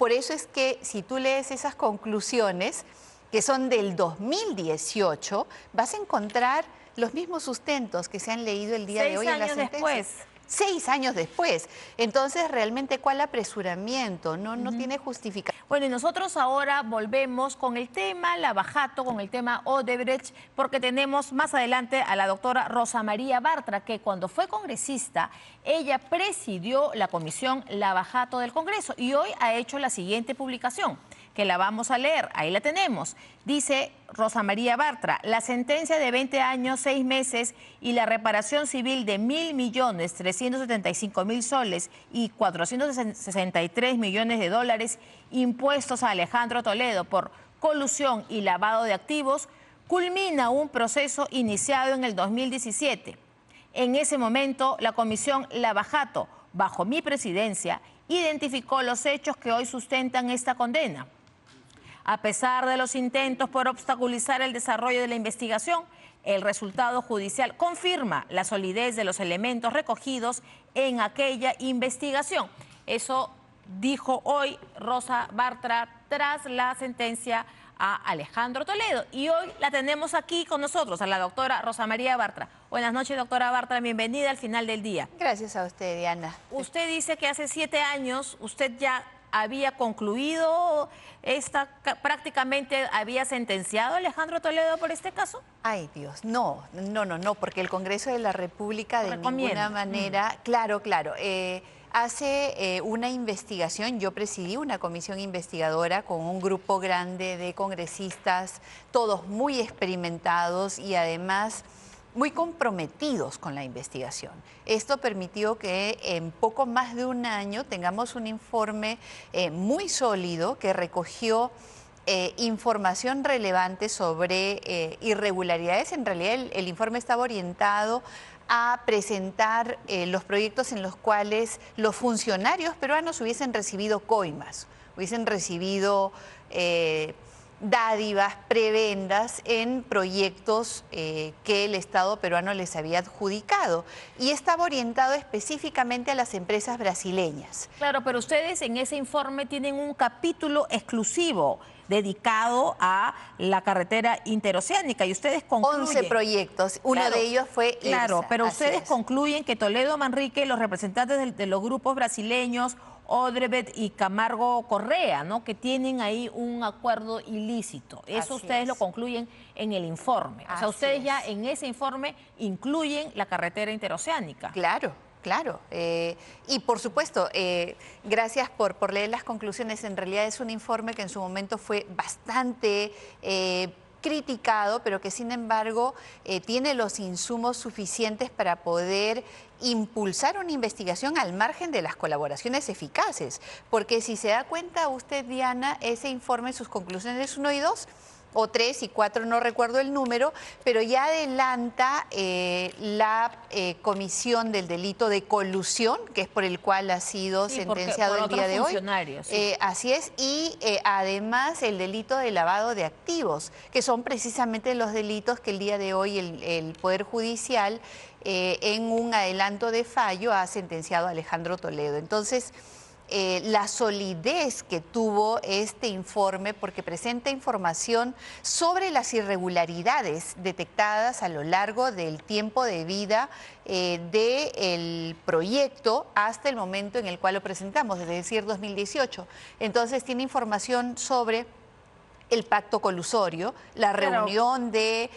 por eso es que si tú lees esas conclusiones, que son del 2018, vas a encontrar los mismos sustentos que se han leído el día de hoy en la sentencia. 6 años después. 6 años después. Entonces, realmente, ¿cuál apresuramiento? No tiene justificación. Bueno, y nosotros ahora volvemos con el tema Lavajato, con el tema Odebrecht, porque tenemos más adelante a la doctora Rosa María Bartra, que cuando fue congresista, ella presidió la comisión Lavajato del Congreso y hoy ha hecho la siguiente publicación, que la vamos a leer, ahí la tenemos. Dice Rosa María Bartra: la sentencia de 20 años, 6 meses y la reparación civil de 1.375.000 soles y 463 millones de dólares impuestos a Alejandro Toledo por colusión y lavado de activos culmina un proceso iniciado en el 2017. En ese momento, la comisión Lavajato, bajo mi presidencia, identificó los hechos que hoy sustentan esta condena. A pesar de los intentos por obstaculizar el desarrollo de la investigación, el resultado judicial confirma la solidez de los elementos recogidos en aquella investigación. Eso dijo hoy Rosa Bartra tras la sentencia a Alejandro Toledo. Y hoy la tenemos aquí con nosotros, a la doctora Rosa María Bartra. Buenas noches, doctora Bartra, bienvenida al Final del Día. Gracias a usted, Diana. Usted dice que hace 7 años usted ya había concluido prácticamente había sentenciado a Alejandro Toledo por este caso. Ay, Dios, no, porque el Congreso de la República de ninguna manera, claro, hace una investigación. Yo presidí una comisión investigadora con un grupo grande de congresistas, todos muy experimentados y además muy comprometidos con la investigación. Esto permitió que en poco más de un año tengamos un informe muy sólido que recogió información relevante sobre irregularidades. En realidad el informe estaba orientado a presentar los proyectos en los cuales los funcionarios peruanos hubiesen recibido coimas, hubiesen recibido dádivas, prebendas en proyectos que el Estado peruano les había adjudicado, y estaba orientado específicamente a las empresas brasileñas. Claro, pero ustedes en ese informe tienen un capítulo exclusivo dedicado a la carretera interoceánica y ustedes concluyen... 11 proyectos, uno de ellos fue IRSA. Claro, pero ustedes concluyen que Toledo Manrique, los representantes de los grupos brasileños, Odebrecht y Camargo Correa, ¿no?, que tienen ahí un acuerdo ilícito. Eso ustedes lo concluyen en el informe. O sea, ustedes ya en ese informe incluyen la carretera interoceánica. Claro. Y por supuesto, gracias por leer las conclusiones. En realidad es un informe que en su momento fue bastante criticado, pero que sin embargo tiene los insumos suficientes para poder impulsar una investigación al margen de las colaboraciones eficaces. Porque si se da cuenta usted, Diana, ese informe, sus conclusiones 1 y 2, o 3 y 4, no recuerdo el número, pero ya adelanta la comisión del delito de colusión, que es por el cual ha sido sentenciado el día de hoy. Así es, y además el delito de lavado de activos, que son precisamente los delitos que el día de hoy el Poder Judicial, en un adelanto de fallo, ha sentenciado a Alejandro Toledo. Entonces, la solidez que tuvo este informe, porque presenta información sobre las irregularidades detectadas a lo largo del tiempo de vida del proyecto hasta el momento en el cual lo presentamos, es decir, 2018. Entonces tiene información sobre el pacto colusorio, la reunión de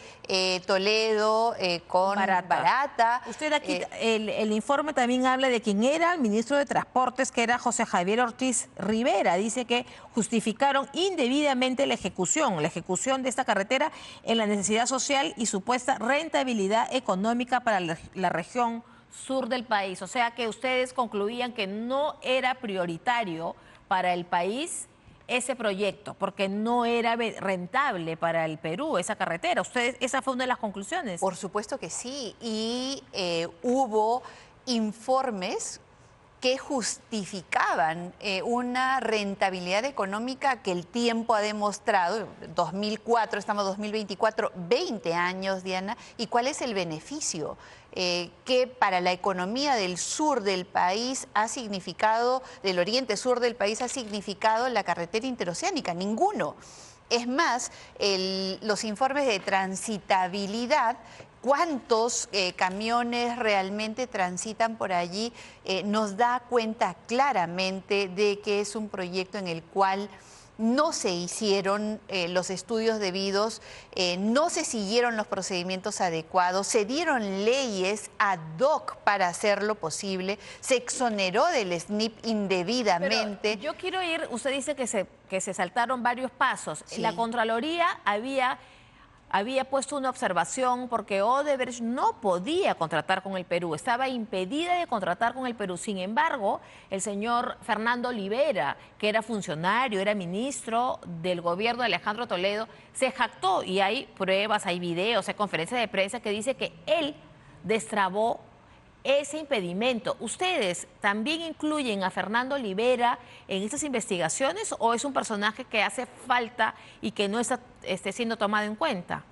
Toledo con Barata. Usted aquí, el informe también habla de quién era el ministro de Transportes, que era José Javier Ortiz Rivera. Dice que justificaron indebidamente la ejecución de esta carretera en la necesidad social y supuesta rentabilidad económica para la región sur del país. O sea que ustedes concluían que no era prioritario para el país ese proyecto, porque no era rentable para el Perú esa carretera. ¿Ustedes, esa fue una de las conclusiones? Por supuesto que sí, y hubo informes que justificaban una rentabilidad económica que el tiempo ha demostrado, 2004, estamos en 2024, 20 años, Diana, ¿y cuál es el beneficio que para la economía del sur del país ha significado, del oriente sur del país ha significado la carretera interoceánica? Ninguno. Es más, los informes de transitabilidad, cuántos camiones realmente transitan por allí, nos da cuenta claramente de que es un proyecto en el cual no se hicieron los estudios debidos, no se siguieron los procedimientos adecuados, se dieron leyes ad hoc para hacerlo posible, se exoneró del SNIP indebidamente. Pero yo quiero ir, usted dice que se saltaron varios pasos. Sí. La Contraloría había puesto una observación porque Odebrecht no podía contratar con el Perú, estaba impedida de contratar con el Perú. Sin embargo, el señor Fernando Olivera, que era funcionario, era ministro del gobierno de Alejandro Toledo, se jactó, y hay pruebas, hay videos, hay conferencias de prensa que dice que él destrabó ese impedimento. ¿Ustedes también incluyen a Fernando Olivera en estas investigaciones o es un personaje que hace falta y que no está siendo tomado en cuenta?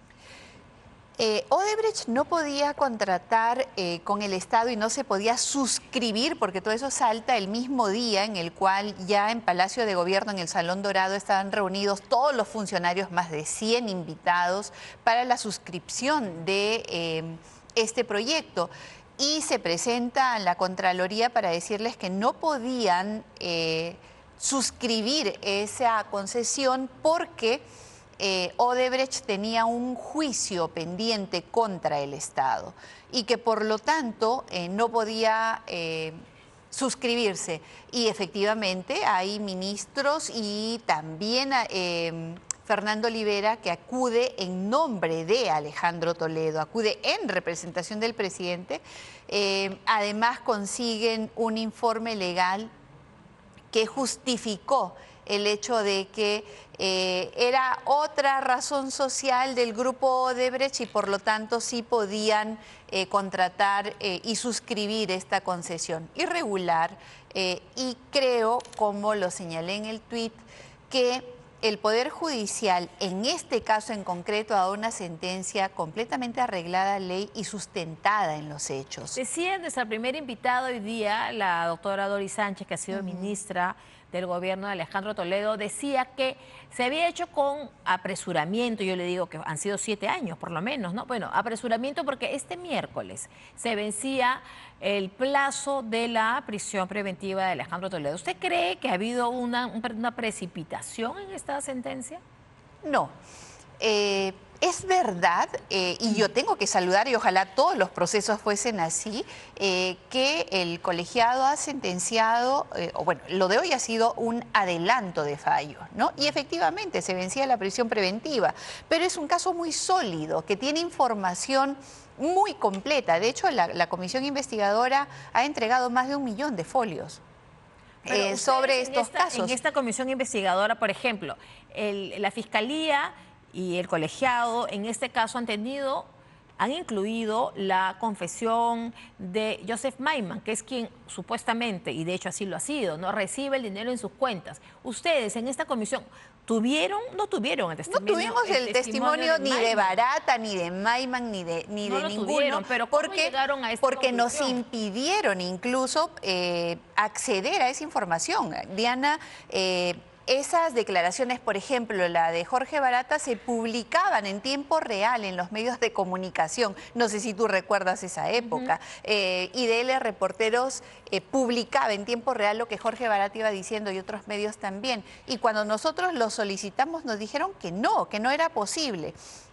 Odebrecht no podía contratar con el Estado y no se podía suscribir, porque todo eso salta el mismo día en el cual ya en Palacio de Gobierno, en el Salón Dorado, estaban reunidos todos los funcionarios, más de 100 invitados, para la suscripción de este proyecto. Y se presenta a la Contraloría para decirles que no podían suscribir esa concesión porque Odebrecht tenía un juicio pendiente contra el Estado y que por lo tanto no podía suscribirse. Y efectivamente hay ministros y también Fernando Olivera, que acude en nombre de Alejandro Toledo, acude en representación del presidente. Además consiguen un informe legal que justificó el hecho de que era otra razón social del grupo Odebrecht y por lo tanto sí podían contratar y suscribir esta concesión irregular. Y creo, como lo señalé en el tuit, que el Poder Judicial, en este caso en concreto, ha dado una sentencia completamente arreglada a ley y sustentada en los hechos. Decía nuestra primera invitada hoy día, la doctora Doris Sánchez, que ha sido ministra del gobierno de Alejandro Toledo, decía que se había hecho con apresuramiento. Yo le digo que han sido 7 años por lo menos, ¿no? Bueno, apresuramiento porque este miércoles se vencía el plazo de la prisión preventiva de Alejandro Toledo. ¿Usted cree que ha habido una precipitación en esta sentencia? No. Es verdad, y yo tengo que saludar, y ojalá todos los procesos fuesen así, que el colegiado ha sentenciado, o bueno, lo de hoy ha sido un adelanto de fallo, ¿no? Y efectivamente se vencía la prisión preventiva, pero es un caso muy sólido, que tiene información muy completa. De hecho, la comisión investigadora ha entregado más de 1 millón de folios sobre estos casos. En esta comisión investigadora, por ejemplo, la Fiscalía y el colegiado, en este caso, han incluido la confesión de Joseph Maiman, que es quien supuestamente, y de hecho así lo ha sido, no recibe el dinero en sus cuentas. Ustedes en esta comisión, no tuvieron el testimonio? No tuvimos el testimonio ni de Barata, ni de Maiman, ni de ninguno. Pero ¿cómo llegaron a esta porque nos conclusión? impidieron incluso acceder a esa información. Diana, esas declaraciones, por ejemplo, la de Jorge Barata, se publicaban en tiempo real en los medios de comunicación. No sé si tú recuerdas esa época. IDL Reporteros publicaba en tiempo real lo que Jorge Barata iba diciendo y otros medios también. Y cuando nosotros lo solicitamos nos dijeron que no era posible.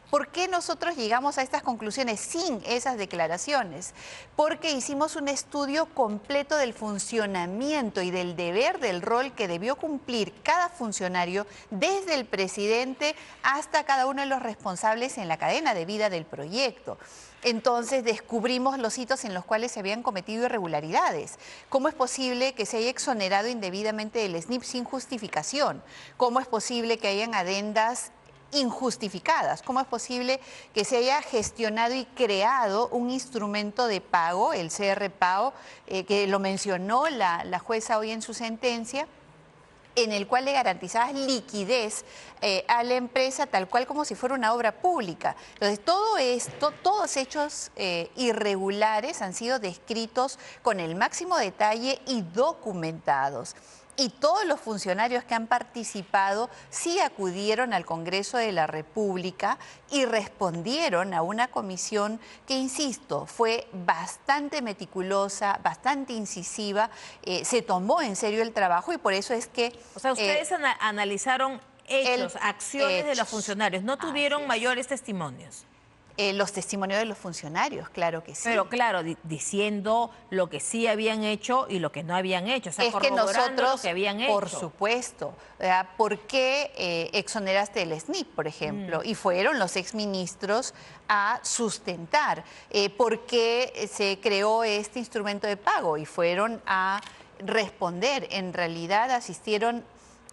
¿Por qué nosotros llegamos a estas conclusiones sin esas declaraciones? Porque hicimos un estudio completo del funcionamiento y del deber del rol que debió cumplir cada funcionario, desde el presidente hasta cada uno de los responsables en la cadena de vida del proyecto. Entonces descubrimos los hitos en los cuales se habían cometido irregularidades. ¿Cómo es posible que se haya exonerado indebidamente del SNIP sin justificación? ¿Cómo es posible que hayan adendas injustificadas. ¿Cómo es posible que se haya gestionado y creado un instrumento de pago, el CR-Pago, que lo mencionó la jueza hoy en su sentencia, en el cual le garantizabas liquidez a la empresa tal cual como si fuera una obra pública? Entonces, todo esto, todos hechos irregulares han sido descritos con el máximo detalle y documentados. Y todos los funcionarios que han participado sí acudieron al Congreso de la República y respondieron a una comisión que, insisto, fue bastante meticulosa, bastante incisiva, se tomó en serio el trabajo y por eso es que... O sea, ustedes analizaron hechos, acciones de los funcionarios, no tuvieron mayores testimonios. Los testimonios de los funcionarios, claro que sí. Pero claro, diciendo lo que sí habían hecho y lo que no habían hecho, o sea, es que nosotros, lo que habían hecho. Por supuesto, ¿verdad? ¿Por qué exoneraste el SNIP, por ejemplo? Y fueron los exministros a sustentar. ¿Por qué se creó este instrumento de pago? Y fueron a responder. En realidad asistieron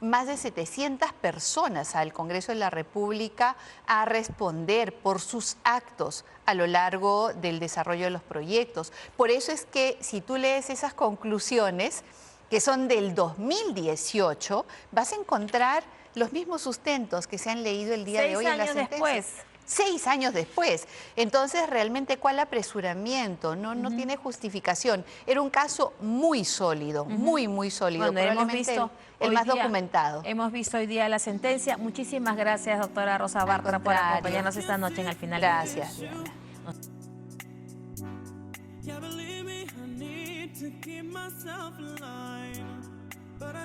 más de 700 personas al Congreso de la República a responder por sus actos a lo largo del desarrollo de los proyectos. Por eso es que si tú lees esas conclusiones, que son del 2018, vas a encontrar los mismos sustentos que se han leído el día de hoy en la sentencia. 6 años después. 6 años después. Entonces, realmente, ¿cuál apresuramiento? No tiene justificación. Era un caso muy sólido, muy sólido. Bueno, probablemente hemos visto el más documentado. Hemos visto hoy día la sentencia. Muchísimas gracias, doctora Rosa Bartra, por acompañarnos esta noche en Al Final. Gracias. Yeah, believe me, I need to keep myself alive.